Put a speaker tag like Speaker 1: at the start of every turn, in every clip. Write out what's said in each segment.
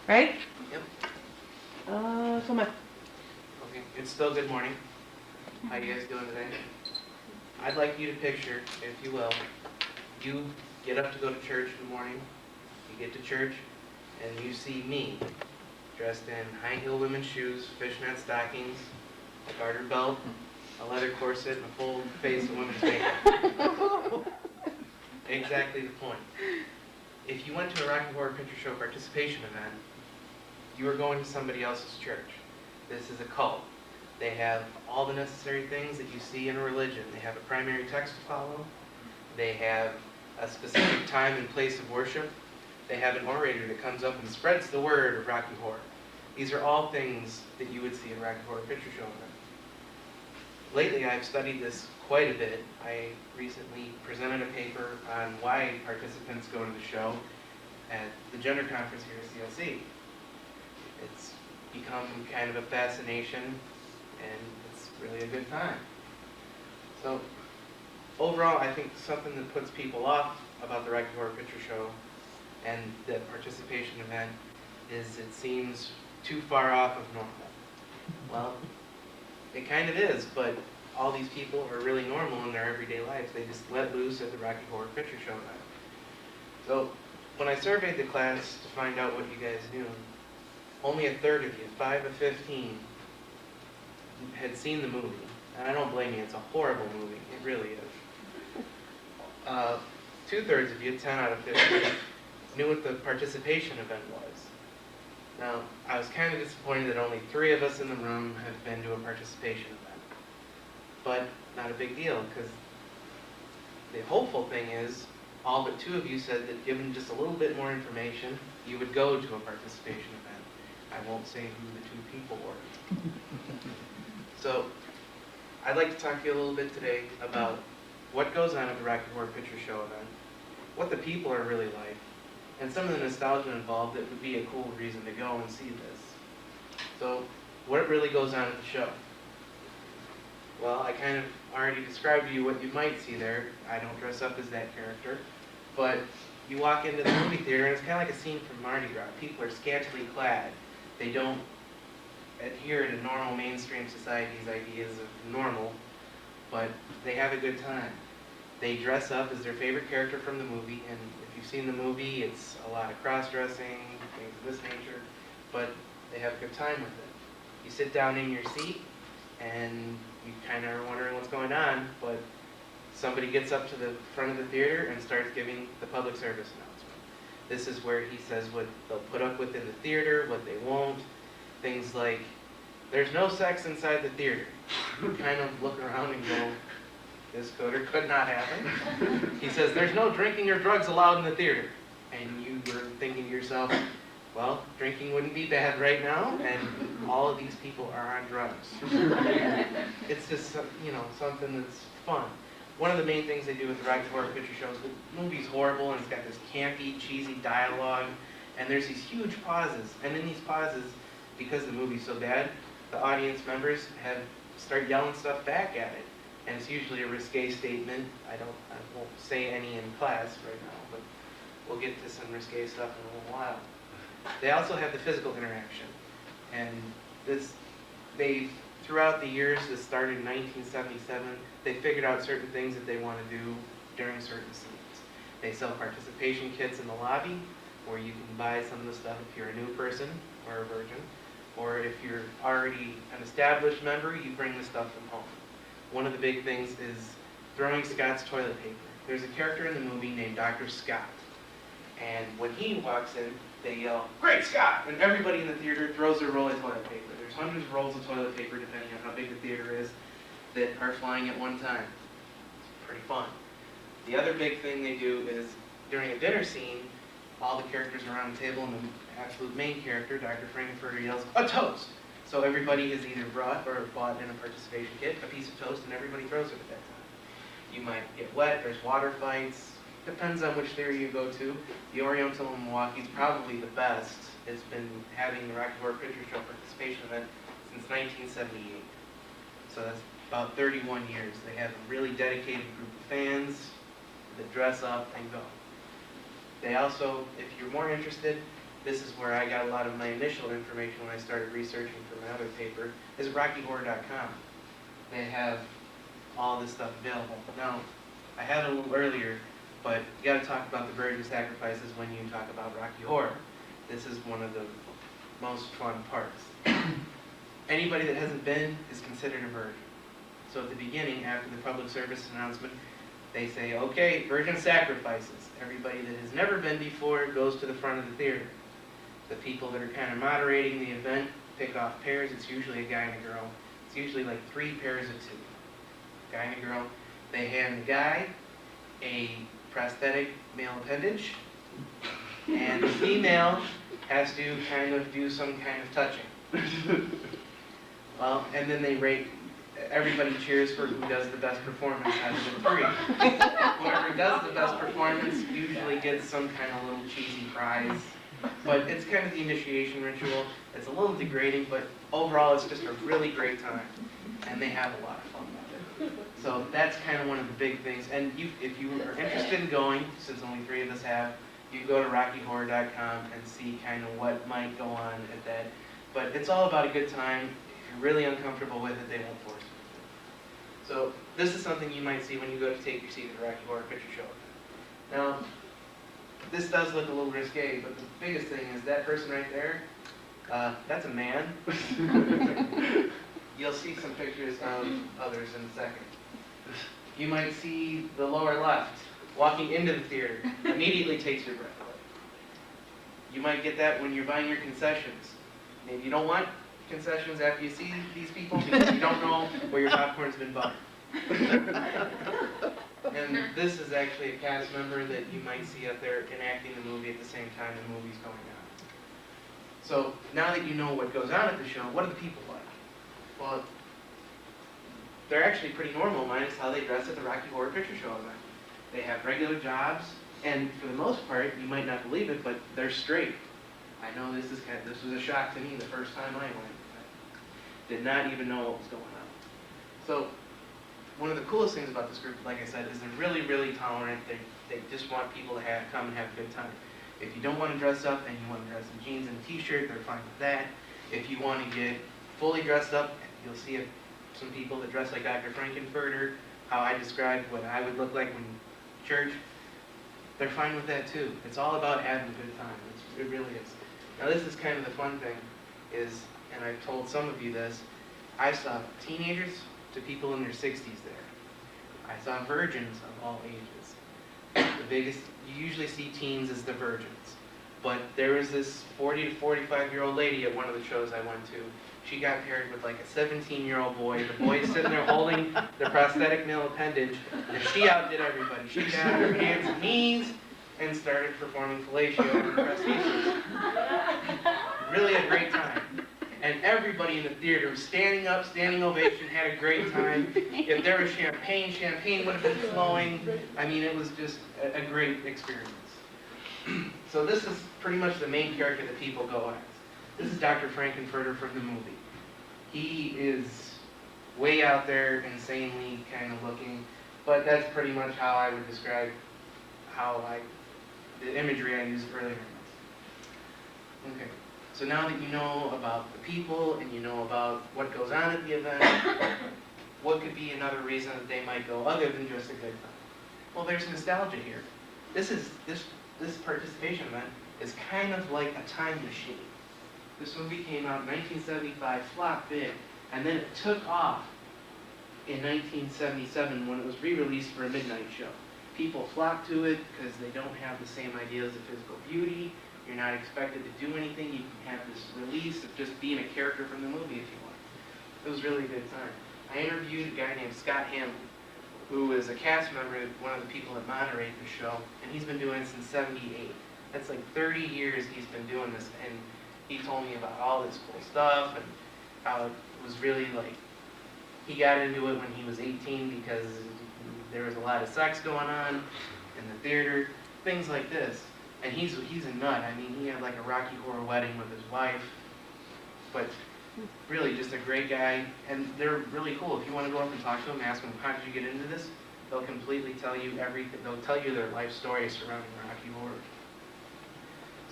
Speaker 1: Right?
Speaker 2: Yep.
Speaker 1: Come on.
Speaker 2: Okay. It's still good morning. How you guys doing today? I'd like you to picture, if you will, you get up to go to church in the morning. You get to church, and you see me, dressed in high-heel women's shoes, fishnet stockings, a garter belt, a leather corset, and a full face of women's makeup. Exactly the point. If you went to a Rocky Horror Picture Show participation event, you are going to somebody else's church. This is a cult. They have all the necessary things that you see in a religion. They have a primary text to follow. They have a specific time and place of worship. They have an orator that comes up and spreads the word of Rocky Horror. These are all things that you would see at a Rocky Horror Picture Show event. Lately, I've studied this quite a bit. I recently presented a paper on why participants go to the show at the gender conference here at CLC. It's become kind of a fascination, and it's really a good time. So, overall, I think something that puts people off about the Rocky Horror Picture Show and the participation event is it seems too far off of normal. Well, it kind of is, but all these people are really normal in their everyday lives. They just let loose at the Rocky Horror Picture Show event. So, when I surveyed the class to find out what you guys knew, only a third of you, 5 of 15, had seen the movie. And I don't blame you, it's a horrible movie. It really is. 2/3 of you, 10 out of 15, knew what the participation event was. Now, I was kind of disappointed that only 3 of us in the room have been to a participation event. But not a big deal, because the hopeful thing is, all but 2 of you said that given just a little bit more information, you would go to a participation event. I won't say who the 2 people were. So, I'd like to talk to you a little bit today about what goes on at the Rocky Horror Picture Show event, what the people are really like, and some of the nostalgia involved that would be a cool reason to go and see this. So, what really goes on at the show? Well, I kind of already described to you what you might see there. I don't dress up as that character, but you walk into the movie theater and it's kind of like a scene from Mardi Gras. People are scantily clad. They don't adhere to normal mainstream society's ideas of normal, but they have a good time. They dress up as their favorite character from the movie, and if you've seen the movie, it's a lot of cross-dressing, things of this nature, but they have a good time with it. You sit down in your seat, and you kind of are wondering what's going on, but somebody gets up to the front of the theater and starts giving the public service announcement. This is where he says what they'll put up with in the theater, what they won't. Things like, there's no sex inside the theater. You kind of look around and go, this could or could not happen. He says, there's no drinking or drugs allowed in the theater. And you were thinking to yourself, well, drinking wouldn't be bad right now, and all of these people are on drugs. It's just, something that's fun. One of the main things they do with the Rocky Horror Picture Show is the movie's horrible, and it's got this campy, cheesy dialogue, and there's these huge pauses. And in these pauses, because the movie's so bad, the audience members start yelling stuff back at it. And it's usually a risque statement. I won't say any in class right now, but we'll get to some risque stuff in a little while. They also have the physical interaction. And throughout the years, this started in 1977, they figured out certain things that they want to do during certain scenes. They sell participation kits in the lobby, where you can buy some of the stuff if you're a new person or a virgin. Or if you're already an established member, you bring the stuff from home. One of the big things is throwing Scott's toilet paper. There's a character in the movie named Dr. Scott. And when he walks in, they yell, "Great Scott!" And everybody in the theater throws their roll of toilet paper. There's hundreds of rolls of toilet paper, depending on how big the theater is, that are flying at one time. It's pretty fun. The other big thing they do is, during a dinner scene, all the characters are around the table, and the absolute main character, Dr. Frankenfurter, yells, "A toast!" So everybody has either brought or bought in a participation kit a piece of toast, and everybody throws it at that time. You might get wet, there's water fights, depends on which theater you go to. The Oriental in Milwaukee is probably the best. It's been having the Rocky Horror Picture Show participation event since 1978. So that's about 31 years. They have a really dedicated group of fans that dress up and go. They also, if you're more interested, this is where I got a lot of my initial information when I started researching for my other paper, is RockyHorror.com. They have all this stuff available. Now, I had it a little earlier, but you got to talk about the virgin sacrifices when you talk about Rocky Horror. This is one of the most fun parts. Anybody that hasn't been is considered a virgin. So at the beginning, after the public service announcement, they say, okay, virgin sacrifices. Everybody that has never been before goes to the front of the theater. The people that are kind of moderating the event pick off pairs. It's usually a guy and a girl. It's usually like 3 pairs of 2. Guy and a girl. They hand the guy a prosthetic male appendage, and the female has to kind of do some kind of touching. Well, and then they rate, everybody cheers for who does the best performance out of the 3. Whoever does the best performance usually gets some kind of little cheesy prize. But it's kind of the initiation ritual. It's a little degrading, but overall it's just a really great time. And they have a lot of fun with it. So that's kind of one of the big things. And if you are interested in going, since only 3 of us have, you can go to RockyHorror.com and see kind of what might go on at that. But it's all about a good time. If you're really uncomfortable with it, they won't force you. So this is something you might see when you go to take your seat at the Rocky Horror Picture Show. Now, this does look a little risque, but the biggest thing is that person right there, that's a man. You'll see some pictures of others in a second. You might see the lower left walking into the theater, immediately takes your breath away. You might get that when you're buying your concessions. Maybe you don't want concessions after you see these people because you don't know where your popcorn's been bought. And this is actually a cast member that you might see up there enacting the movie at the same time the movie's going on. So now that you know what goes on at the show, what are the people like? Well, they're actually pretty normal, minus how they dress at the Rocky Horror Picture Show event. They have regular jobs, and for the most part, you might not believe it, but they're straight. I know this was a shock to me the first time I went. I did not even know what was going on. So one of the coolest things about this group, like I said, is they're really, really tolerant. They just want people to come and have a good time. If you don't want to dress up and you want to dress in jeans and a t-shirt, they're fine with that. If you want to get fully dressed up, you'll see some people that dress like Dr. Frankenfurter, how I described what I would look like when church. They're fine with that too. It's all about having a good time. It really is. Now this is kind of the fun thing, and I've told some of you this, I saw teenagers to people in their 60s there. I saw virgins of all ages. The biggest, you usually see teens as the virgins. But there was this 40 to 45-year-old lady at one of the shows I went to. She got paired with like a 17-year-old boy. The boy's sitting there holding the prosthetic male appendage, and she outdid everybody. She got on her hands and knees and started performing fellatio and prosthesis. Really a great time. And everybody in the theater was standing up, standing ovation, had a great time. If there was champagne would have been flowing. I mean, it was just a great experience. So this is pretty much the main character that people go as. This is Dr. Frankenfurter from the movie. He is way out there, insanely kind of looking, but that's pretty much how I would describe the imagery I used earlier. Okay, so now that you know about the people and you know about what goes on at the event, what could be another reason that they might go other than just a good time? Well, there's nostalgia here. This participation event is kind of like a time machine. This movie came out in 1975, flopped big, and then it took off in 1977 when it was re-released for a midnight show. People flock to it because they don't have the same ideas of physical beauty. You're not expected to do anything. You can have this release of just being a character from the movie if you want. It was really a good time. I interviewed a guy named Scott Hamlin, who is a cast member, one of the people that moderate the show, and he's been doing it since '78. That's like 30 years he's been doing this, and he told me about all this cool stuff and how it was really like, he got into it when he was 18 because there was a lot of sex going on in the theater, things like this. And he's a nut. I mean, he had like a Rocky Horror wedding with his wife, but really just a great guy. And they're really cool. If you want to go up and talk to them, ask them, how did you get into this? They'll completely tell you everything. They'll tell you their life story surrounding Rocky Horror.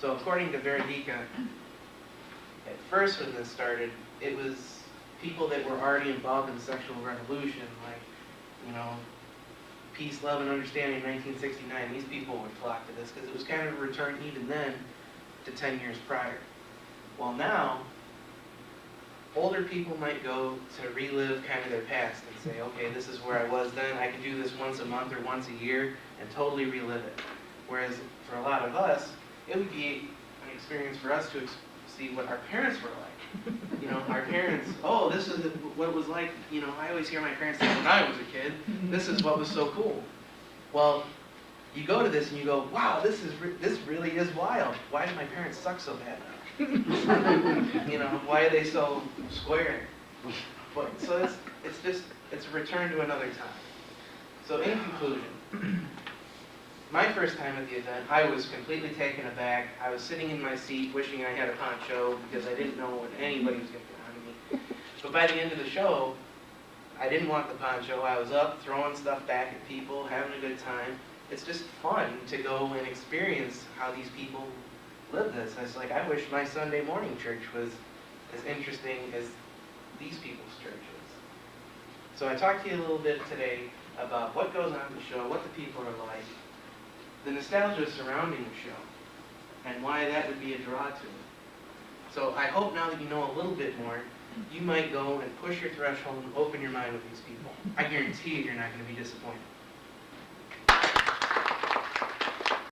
Speaker 2: So according to Veronica, at first when this started, it was people that were already involved in the sexual revolution, like, you know, Peace, Love, and Understanding in 1969. These people would flock to this because it was kind of a return even then to 10 years prior. Well, now, older people might go to relive kind of their past and say, okay, this is where I was then. I can do this once a month or once a year and totally relive it. Whereas for a lot of us, it would be an experience for us to see what our parents were like. You know, our parents, oh, this is what it was like. You know, I always hear my parents say when I was a kid, this is what was so cool. Well, you go to this and you go, wow, this really is wild. Why do my parents suck so bad now? You know, why are they so square? But, so it's a return to another time. So in conclusion, my first time at the event, I was completely taken aback. I was sitting in my seat wishing I had a poncho because I didn't know what anybody was going to get on me. But by the end of the show, I didn't want the poncho. I was up throwing stuff back at people, having a good time. It's just fun to go and experience how these people live this. It's like, I wish my Sunday morning church was as interesting as these people's church is. So I talked to you a little bit today about what goes on in the show, what the people are like, the nostalgia surrounding the show, and why that would be a draw to it. So I hope now that you know a little bit more, you might go and push your threshold and open your mind with these people. I guarantee you're not going to be disappointed.